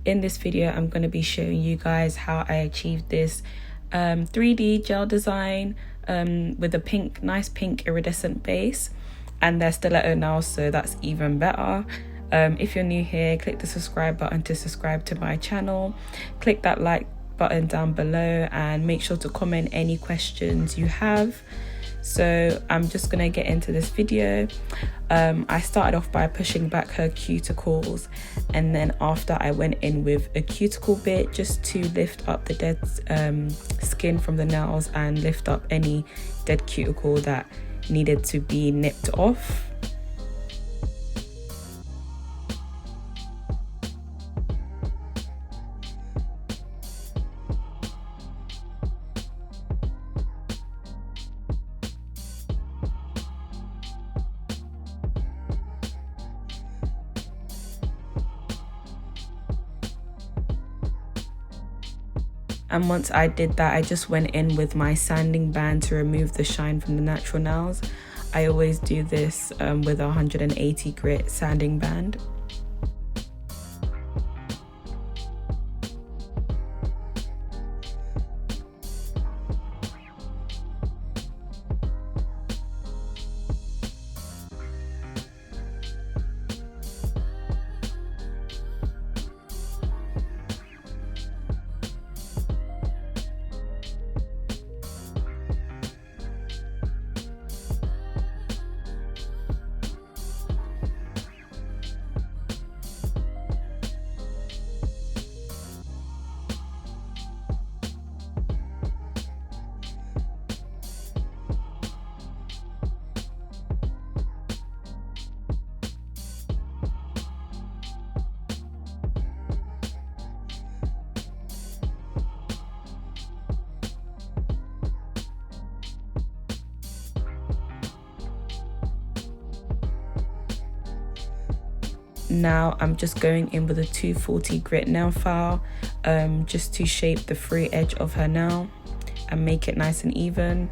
In this video, I'm going to be showing you guys how I achieved this 3D gel design with a nice pink iridescent base, and they're stiletto nails, so that's even better. If you're new here, click the subscribe button to subscribe to my channel. Click that like button down below and make sure to comment any questions you have. So I'm just gonna get into this video. I started off by pushing back her cuticles, and then after I went in with a cuticle bit just to lift up the dead skin from the nails and lift up any dead cuticle that needed to be nipped off. And once I did that, I just went in with my sanding band to remove the shine from the natural nails. I always do this with a 180 grit sanding band. Now I'm just going in with a 240 grit nail file just to shape the free edge of her nail and make it nice and even.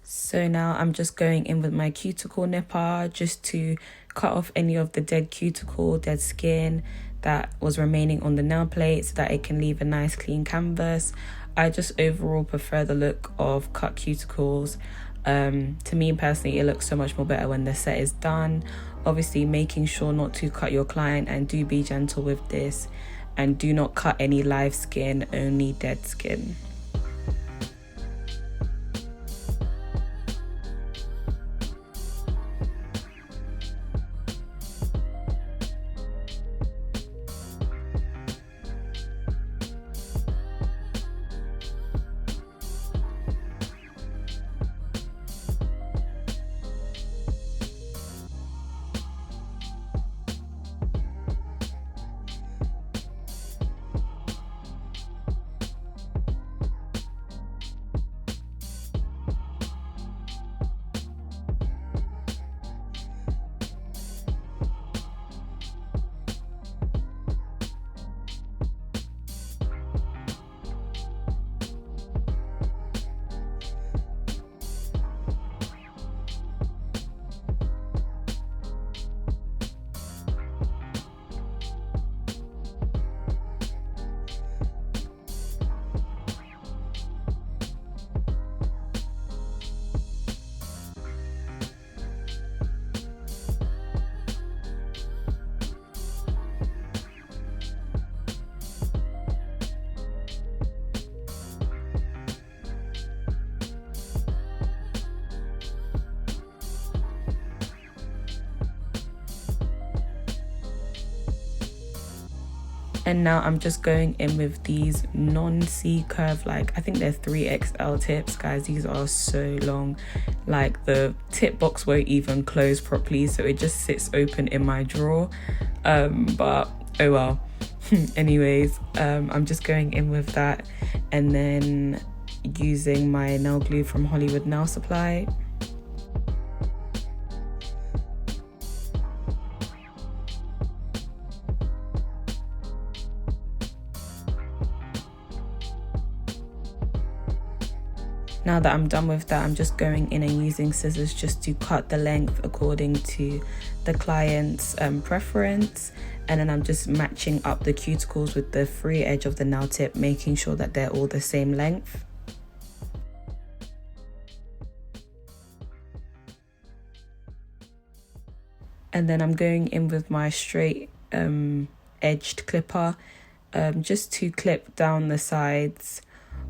So now I'm just going in with my cuticle nipper just to cut off any of the dead cuticle, dead skin that was remaining on the nail plate so that it can leave a nice clean canvas. I just overall prefer the look of cut cuticles. To me personally, it looks so much more better when the set is done. Obviously making sure not to cut your client, and do be gentle with this, and do not cut any live skin, only dead skin. And now I'm just going in with these non-C curve, like I think they're 3XL tips, guys. These are so long, like the tip box won't even close properly, so it just sits open in my drawer. But oh well. Anyways, I'm just going in with that, and then using my nail glue from Hollywood Nail Supply. Now that I'm done with that, I'm just going in and using scissors just to cut the length according to the client's preference. And then I'm just matching up the cuticles with the free edge of the nail tip, making sure that they're all the same length. And then I'm going in with my straight edged clipper just to clip down the sides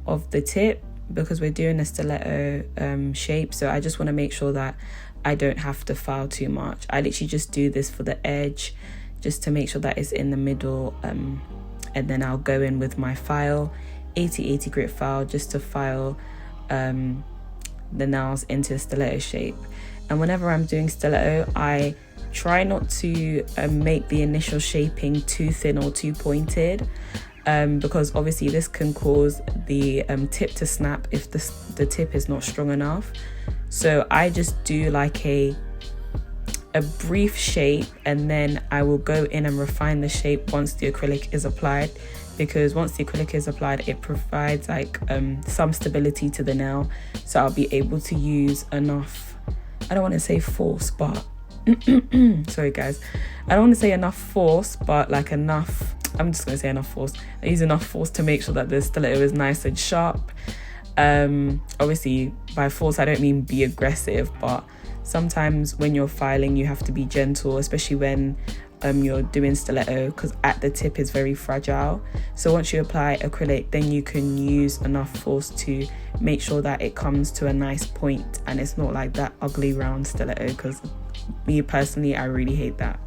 of the tip, because we're doing a stiletto shape. So I just want to make sure that I don't have to file too much. I literally just do this for the edge, just to make sure that it's in the middle. And then I'll go in with my file, 80/80 grit file, just to file the nails into stiletto shape. And whenever I'm doing stiletto, I try not to make the initial shaping too thin or too pointed, because obviously this can cause the tip to snap if the tip is not strong enough. So I just do like a brief shape, and then I will go in and refine the shape once the acrylic is applied, because once the acrylic is applied, it provides like some stability to the nail. So I'll be able to use enough, I don't want to say force, but sorry guys, I don't want to say enough force, but like enough, I'm just going to say enough force. I use enough force to make sure that the stiletto is nice and sharp. Obviously by force I don't mean be aggressive, but sometimes when you're filing you have to be gentle, especially when you're doing stiletto, because at the tip is very fragile. So once you apply acrylic, then you can use enough force to make sure that it comes to a nice point and it's not like that ugly round stiletto, because me personally, I really hate that.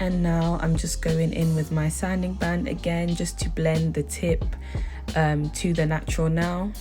And now I'm just going in with my sanding band again, just to blend the tip to the natural nail.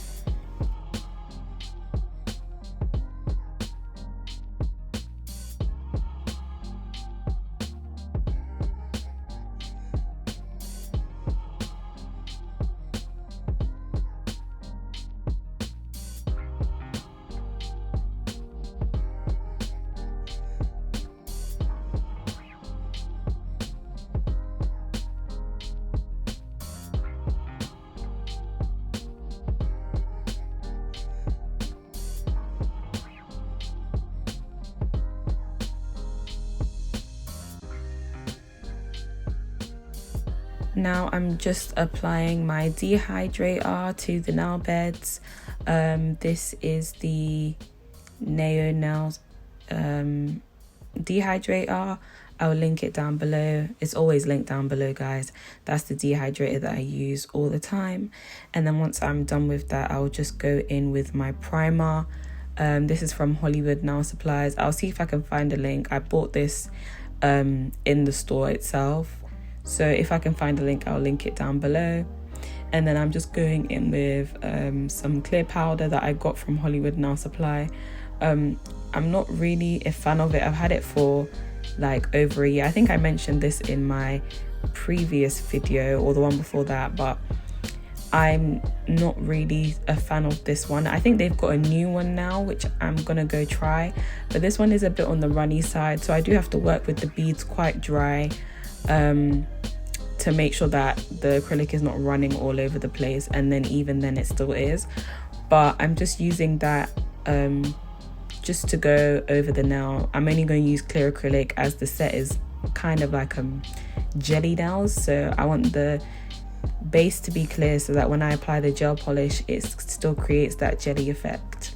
Now I'm just applying my dehydrator to the nail beds. This is the Neo Nails dehydrator. I'll link it down below. It's always linked down below, guys. That's the dehydrator that I use all the time. And then once I'm done with that, I'll just go in with my primer. This is from Hollywood Nail Supplies. I'll see if I can find a link. I bought this in the store itself. So if I can find a link, I'll link it down below. And then I'm just going in with some clear powder that I got from Hollywood Nail Supply. I'm not really a fan of it. I've had it for like over a year. I think I mentioned this in my previous video or the one before that, but I'm not really a fan of this one. I think they've got a new one now, which I'm gonna go try. But this one is a bit on the runny side, so I do have to work with the beads quite dry to make sure that the acrylic is not running all over the place, and then even then it still is. But I'm just using that just to go over the nail. I'm only going to use clear acrylic as the set is kind of like jelly nails, so I want the base to be clear so that when I apply the gel polish it still creates that jelly effect.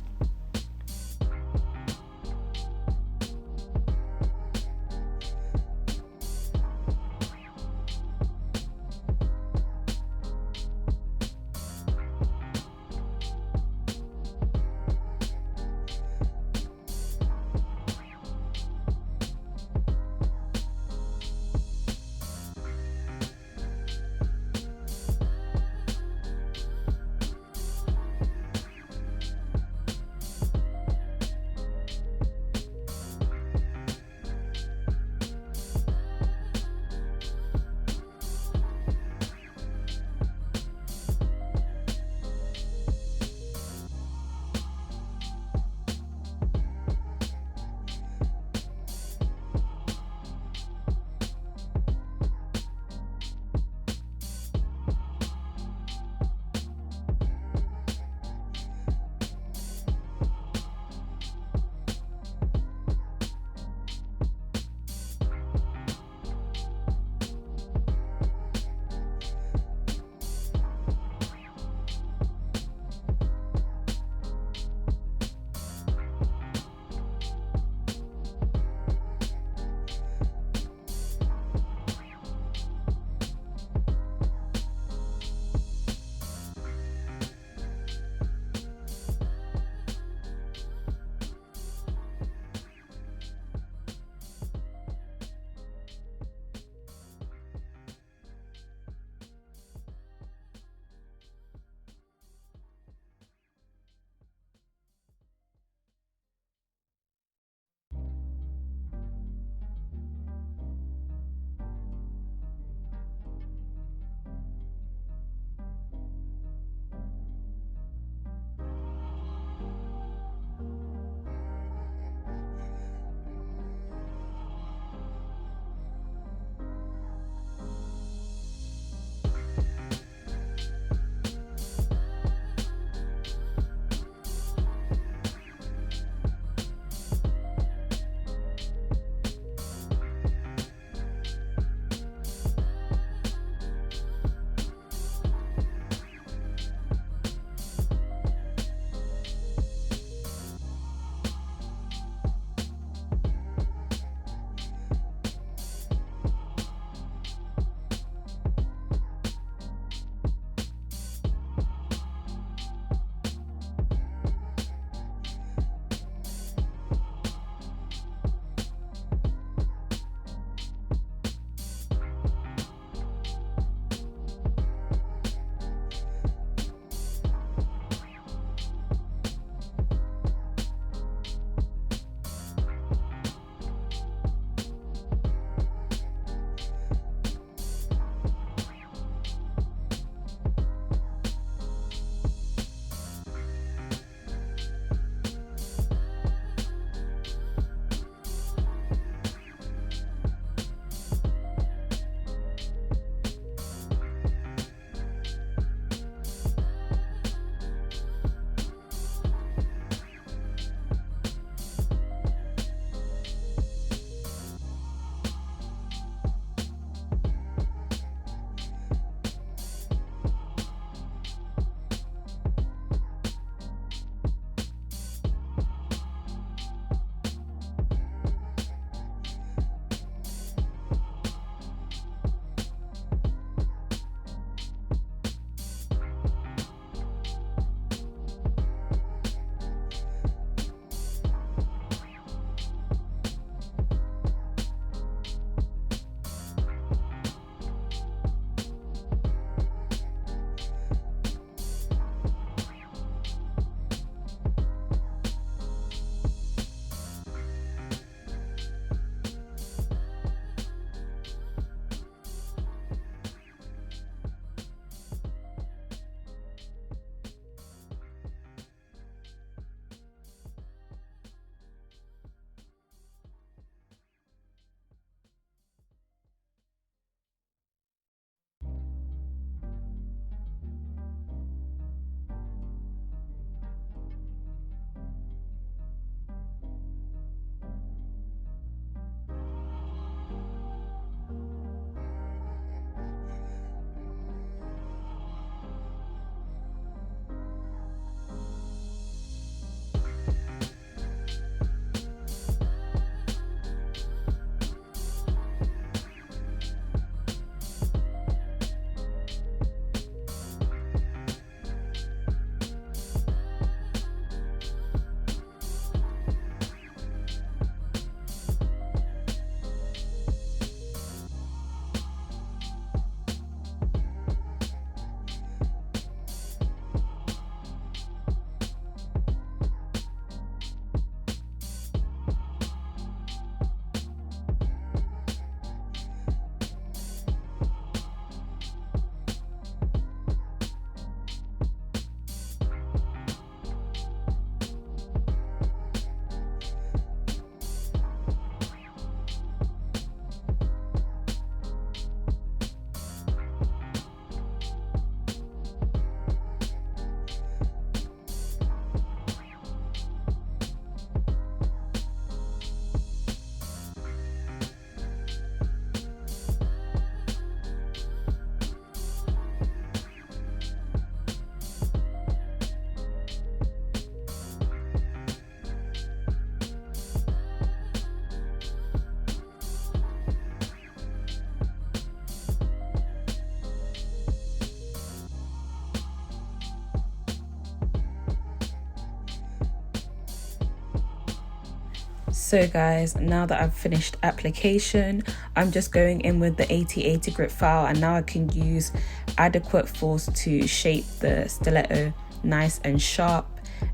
So guys, now that I've finished application, I'm just going in with the 80/80 grit file, and now I can use adequate force to shape the stiletto nice and sharp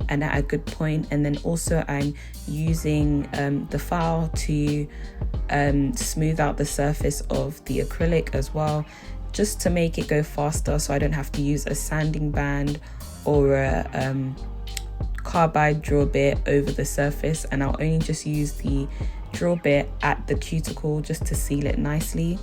and at a good point. And then also I'm using the file to smooth out the surface of the acrylic as well, just to make it go faster, so I don't have to use a sanding band or a carbide drill bit over the surface, and I'll only just use the drill bit at the cuticle just to seal it nicely.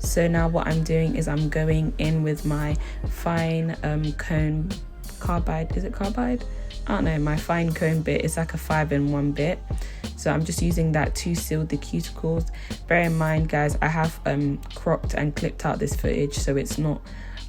So now what I'm doing is I'm going in with my fine cone carbide. Is it carbide? I don't know, my fine cone bit. It's like a 5-in-1 bit. So I'm just using that to seal the cuticles. Bear in mind guys, I have cropped and clipped out this footage, so it's not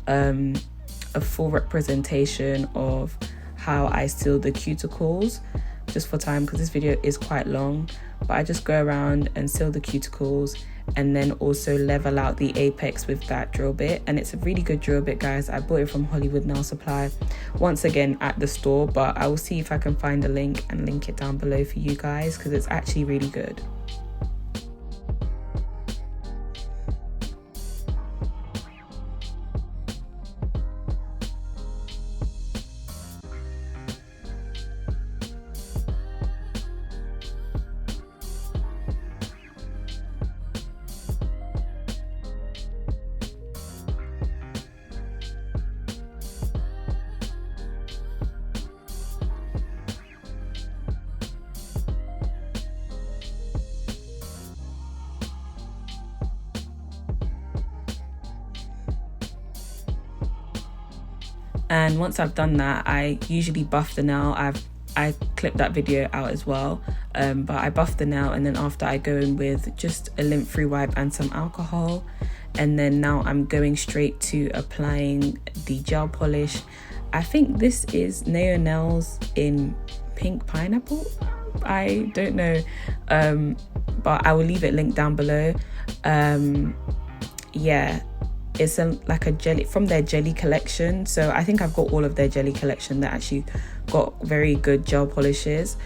a full representation of how I seal the cuticles, just for time, because this video is quite long. But I just go around and seal the cuticles, and then also level out the apex with that drill bit. And it's a really good drill bit guys. I bought it from Hollywood Nail Supply, once again at the store, but I will see if I can find a link and link it down below for you guys, because it's actually really good. And once I've done that, I usually buff the nail. I clipped that video out as well, but I buff the nail, and then after I go in with just a lint-free wipe and some alcohol. And then now I'm going straight to applying the gel polish. I think this is Neo Nails in Pink Pineapple. I don't know, but I will leave it linked down below. Yeah, it's like a jelly from their jelly collection. So I think I've got all of their jelly collection. They actually got very good gel polishes,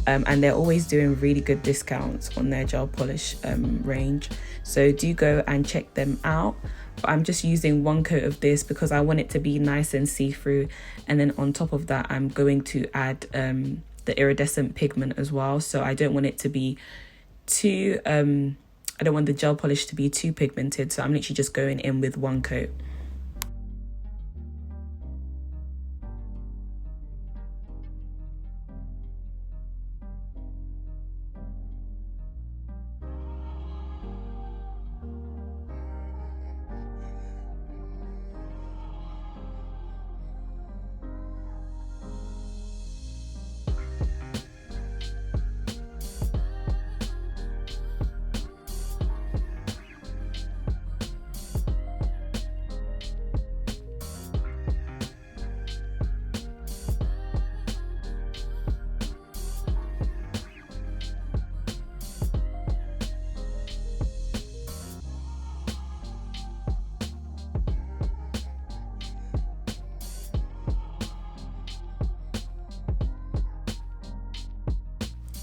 and they're always doing really good discounts on their gel polish range. So do go and check them out. But I'm just using one coat of this because I want it to be nice and see-through. And then on top of that, I'm going to add the iridescent pigment as well. So I don't want it to be too I don't want the gel polish to be too pigmented, so I'm literally just going in with one coat.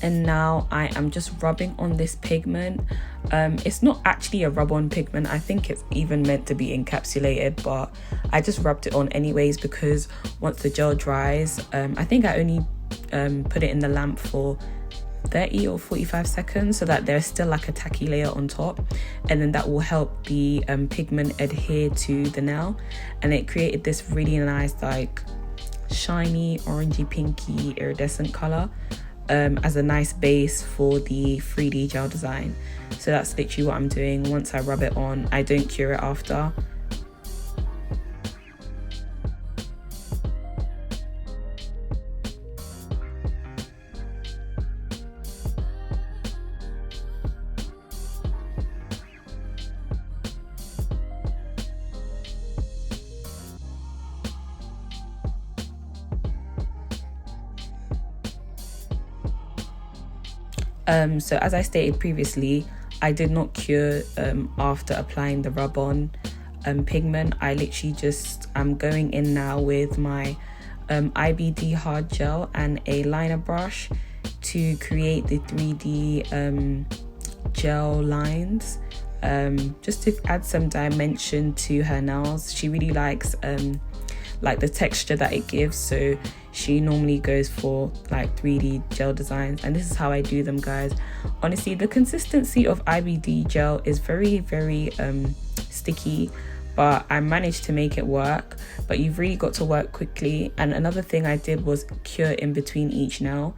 And now I am just rubbing on this pigment. It's not actually a rub-on pigment. I think it's even meant to be encapsulated, but I just rubbed it on anyways because once the gel dries, I think I only put it in the lamp for 30 or 45 seconds so that there's still like a tacky layer on top, and then that will help the pigment adhere to the nail, and it created this really nice like shiny orangey pinky iridescent color as a nice base for the 3D gel design. So that's literally what I'm doing. Once I rub it on, I don't cure it after. So as I stated previously, I did not cure after applying the rub-on pigment. I literally just, I'm going in now with my IBD hard gel and a liner brush to create the 3D gel lines, just to add some dimension to her nails. She really likes like the texture that it gives, so she normally goes for like 3D gel designs, and this is how I do them, guys. Honestly, the consistency of IBD gel is very sticky, but I managed to make it work. But you've really got to work quickly. And another thing I did was cure in between each nail.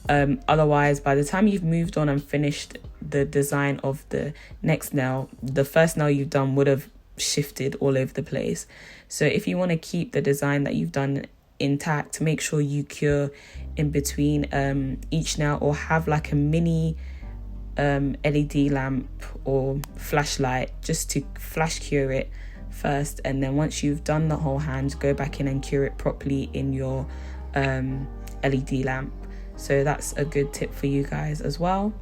Otherwise, by the time you've moved on and finished the design of the next nail, the first nail you've done would have shifted all over the place. So if you want to keep the design that you've done intact, make sure you cure in between each nail, or have like a mini LED lamp or flashlight just to flash cure it first, and then once you've done the whole hand, go back in and cure it properly in your LED lamp. So that's a good tip for you guys as well.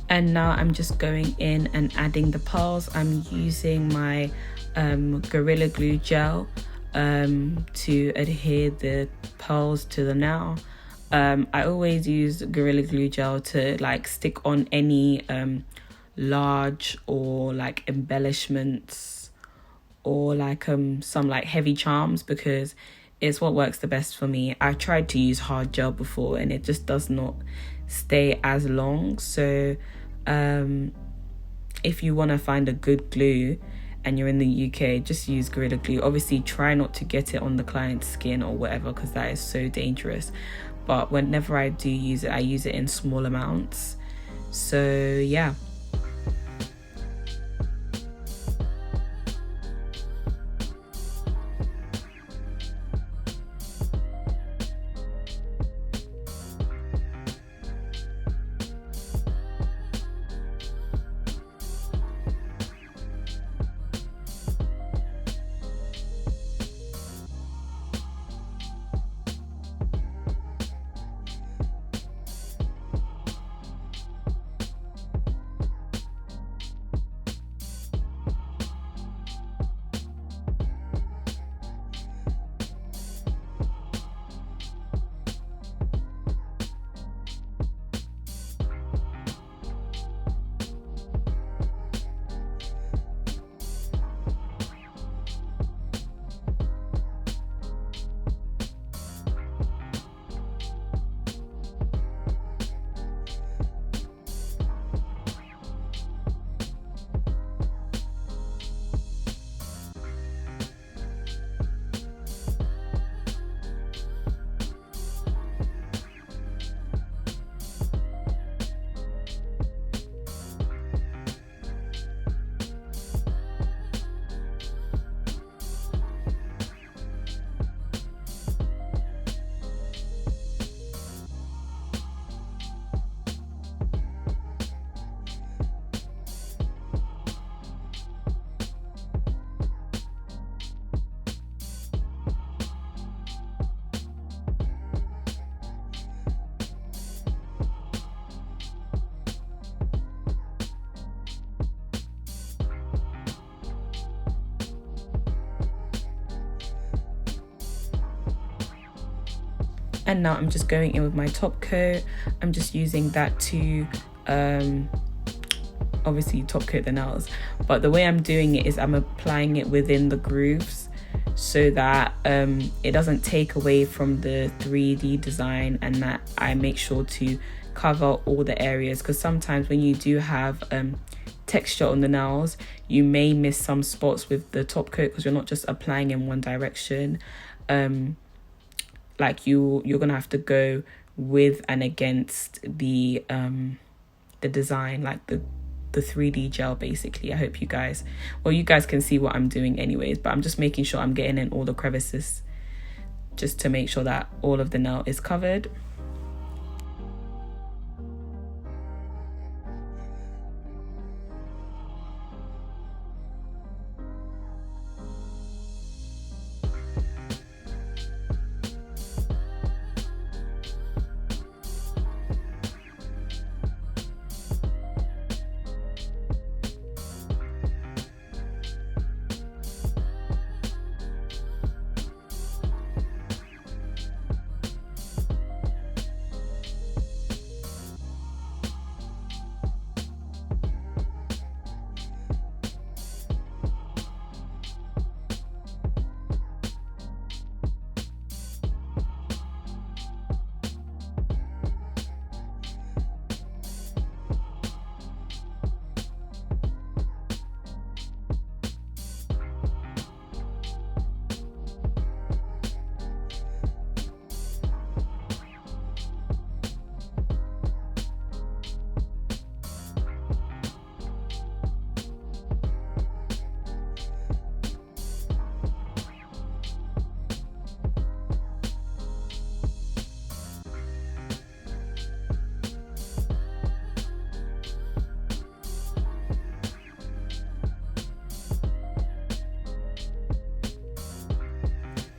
And now I'm just going in and adding the pearls. I'm using my Gorilla Glue gel to adhere the pearls to the nail. I always use Gorilla Glue gel to like stick on any large or like embellishments or like some like heavy charms, because it's what works the best for me. I've tried to use hard gel before and it just does not stay as long. So if you want to find a good glue and you're in the UK, just use Gorilla Glue. Obviously try not to get it on the client's skin or whatever, because that is so dangerous. But whenever I do use it, I use it in small amounts. So yeah. And now I'm just going in with my top coat. I'm just using that to obviously top coat the nails, but the way I'm doing it is I'm applying it within the grooves so that it doesn't take away from the 3D design, and that I make sure to cover all the areas, because sometimes when you do have texture on the nails, you may miss some spots with the top coat because you're not just applying in one direction. Like you're gonna have to go with and against the design, like the 3D gel basically. I hope you guys can see what I'm doing anyways, but I'm just making sure I'm getting in all the crevices just to make sure that all of the nail is covered.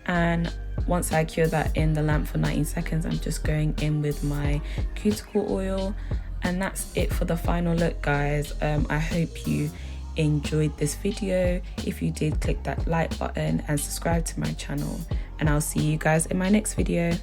And once I cure that in the lamp for 19 seconds, I'm just going in with my cuticle oil, and that's it for the final look, guys. I hope you enjoyed this video. If you did, click that like button and subscribe to my channel, and I'll see you guys in my next video.